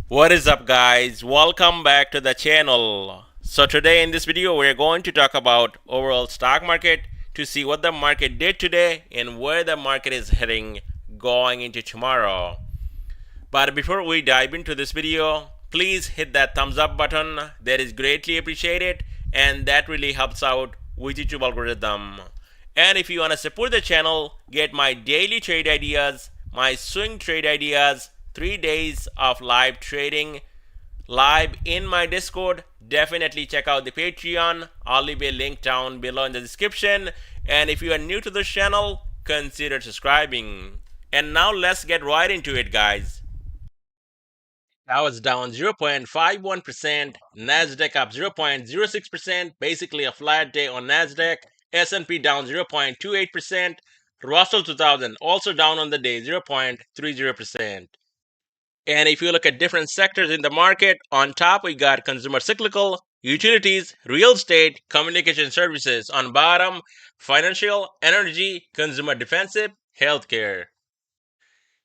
What is up, guys? Welcome back to the channel. So today in this video we're going to talk about overall stock market to see what the market did today and where the market is heading going into tomorrow. But before we dive into this video, please hit that thumbs up button. That is greatly appreciated and that really helps out with YouTube algorithm. And if you want to support the channel, get my daily trade ideas, my swing trade ideas, 3 days of live trading live in my Discord, definitely check out the Patreon. I'll leave a link down below in the description. And if you are new to this channel, consider subscribing. And now let's get right into it, guys. Dow is down 0.51%, Nasdaq up 0.06%, basically a flat day on Nasdaq. S&P down 0.28%, Russell 2000 also down on the day 0.30%. And if you look at different sectors in the market, on top we got consumer cyclical, utilities, real estate, communication services. On bottom, financial, energy, consumer defensive, healthcare.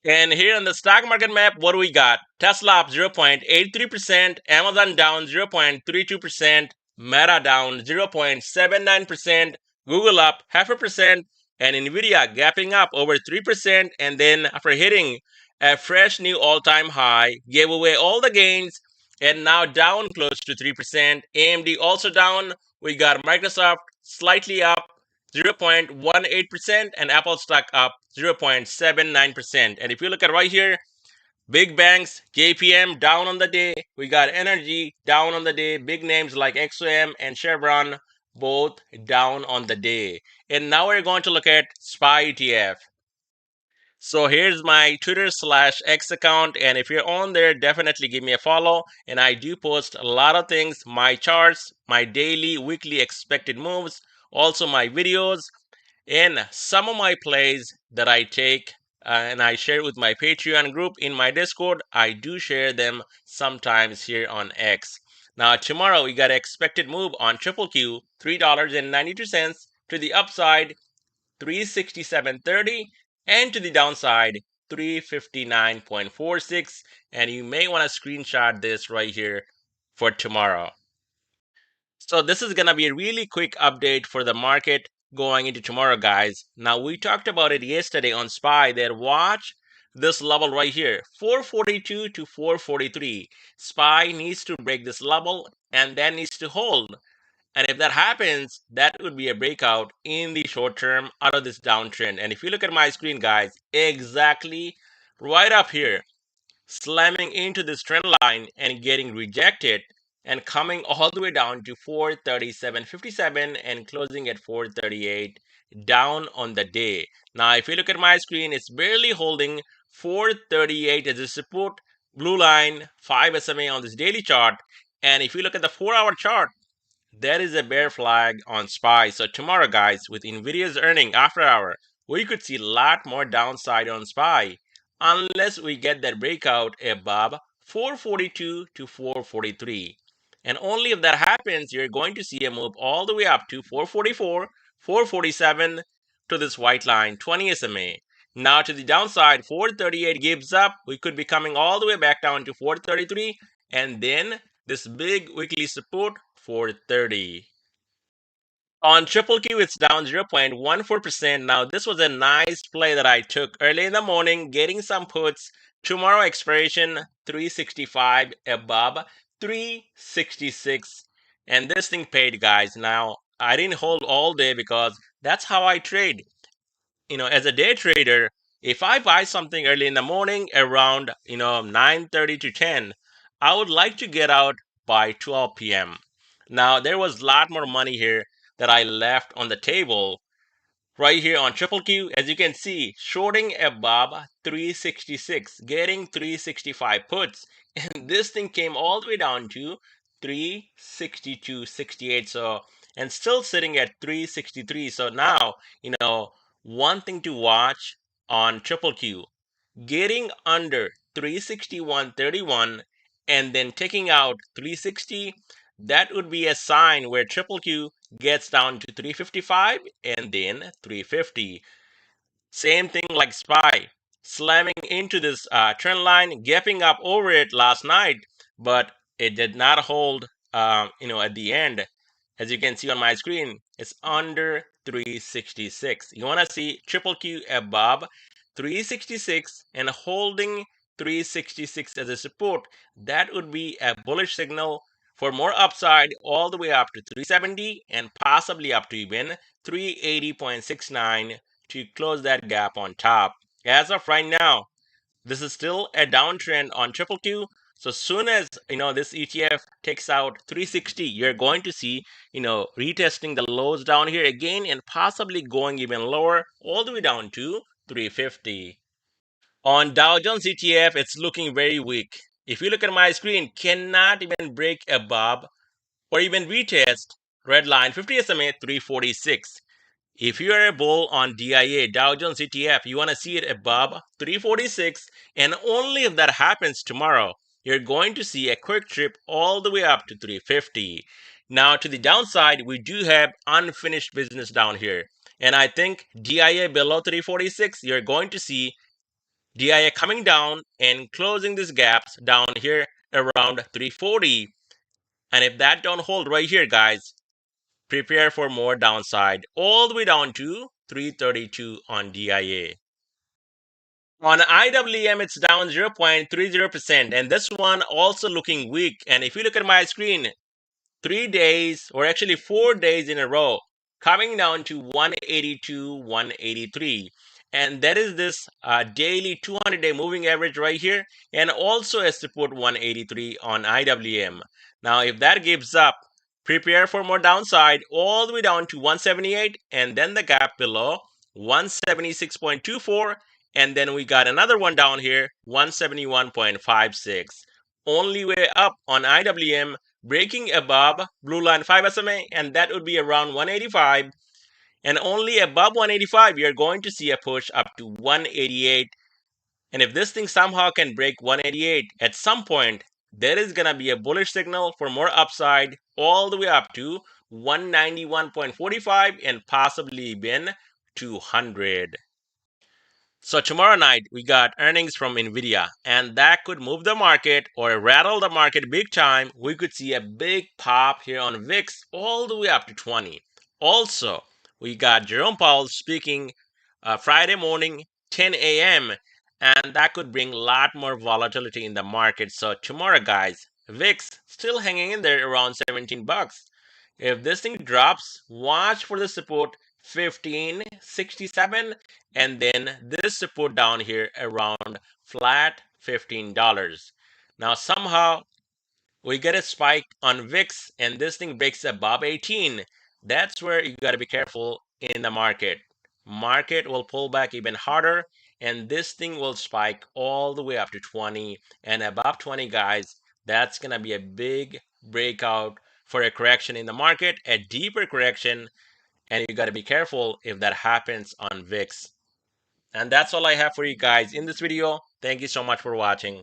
And here on the stock market map, what do we got? Tesla up 0.83%, Amazon down 0.32%, Meta down 0.79%, Google up 0.5%, and Nvidia gapping up over 3%. And then after hitting a fresh new all-time high, gave away all the gains and now down close to 3%. AMD also down. We got Microsoft slightly up 0.18%, and Apple stock up 0.79%. And if you look at right here, big banks, KPM down on the day. We got energy down on the day. Big names like XOM and Chevron both down on the day. And now we're going to look at SPY ETF. So here's my Twitter/X account, and if you're on there, definitely give me a follow. And I do post a lot of things, my charts, my daily, weekly expected moves, also my videos, and some of my plays that I take and I share with my Patreon group in my Discord. I do share them sometimes here on X. Now tomorrow we got an expected move on Triple Q, $3.92 to the upside, 367.30, and to the downside 359.46. And you may want to screenshot this right here for tomorrow. So this is going to be a really quick update for the market going into tomorrow, guys. Now we talked about it yesterday on SPY that watch this level right here, 442 to 443. SPY needs to break this level and then needs to hold. And if that happens, that would be a breakout in the short term out of this downtrend. And if you look at my screen, guys, exactly right up here, slamming into this trend line and getting rejected and coming all the way down to 437.57 and closing at 438 down on the day. Now, if you look at my screen, it's barely holding 438 as a support, blue line, 5 SMA on this daily chart. And if you look at the 4-hour chart, there is a bear flag on SPY. So tomorrow, guys, with Nvidia's earning after hour, we could see a lot more downside on SPY unless we get that breakout above 442 to 443. And only if that happens, you're going to see a move all the way up to 444, 447 to this white line, 20 SMA. Now to the downside, 438 gives up. We could be coming all the way back down to 433, and then this big weekly support 430. On Triple Q, it's down 0.14%. Now, this was a nice play that I took early in the morning, getting some puts. Tomorrow expiration 365 above 366. And this thing paid, guys. Now, I didn't hold all day because that's how I trade. As a day trader, if I buy something early in the morning around, 9:30 to 10, I would like to get out by 12 p.m. Now, there was a lot more money here that I left on the table right here on Triple Q. As you can see, shorting above 366, getting 365 puts. And this thing came all the way down to 362.68. So, and still sitting at 363. So now, one thing to watch on Triple Q, getting under 361.31 and then taking out 360, that would be a sign where Triple Q gets down to 355 and then 350. Same thing like SPY. slamming into this trend line, gapping up over it last night, but it did not hold. At the end, as you can see on my screen, it's under 366. You want to see triple Q above 366 and holding 366 as a support. That would be a bullish signal for more upside all the way up to 370 and possibly up to even 380.69 to close that gap on top. As of right now, this is still a downtrend on triple Q. So soon as this ETF takes out 360, you're going to see retesting the lows down here again and possibly going even lower all the way down to 350. On Dow Jones ETF, it's looking very weak. If you look at my screen, cannot even break above or even retest red line 50 SMA 346. If you are a bull on DIA, Dow Jones ETF, you want to see it above 346, and only if that happens tomorrow, you're going to see a quick trip all the way up to 350. Now, to the downside, we do have unfinished business down here. And I think DIA below 346, you're going to see DIA coming down and closing these gaps down here around 340. And if that don't hold right here, guys, prepare for more downside all the way down to 332 on DIA. On IWM, it's down 0.30%, and this one also looking weak. And if you look at my screen, 3 days, or actually 4 days in a row, coming down to 182, 183. And that is this daily 200-day moving average right here, and also a support 183 on IWM. Now, if that gives up, prepare for more downside all the way down to 178, and then the gap below 176.24, and then we got another one down here, 171.56. Only way up on IWM, breaking above blue line 5 SMA, and that would be around 185. And only above 185, you're going to see a push up to 188. And if this thing somehow can break 188 at some point, there is going to be a bullish signal for more upside all the way up to 191.45 and possibly even 200. So tomorrow night we got earnings from Nvidia, and that could move the market or rattle the market big time. We could see a big pop here on VIX all the way up to 20. Also, we got Jerome Powell speaking Friday morning 10 a.m. and that could bring a lot more volatility in the market. So tomorrow, guys, VIX still hanging in there around 17 bucks. If this thing drops, watch for the support 1567 and then this support down here around flat $15. Now somehow we get a spike on VIX and this thing breaks above 18. That's where you got to be careful in the market. Market will pull back even harder and this thing will spike all the way up to 20 and above 20, guys. That's going to be a big breakout for a correction in the market, a deeper correction, and you got to be careful if that happens on VIX. And that's all I have for you guys in this video. Thank you so much for watching.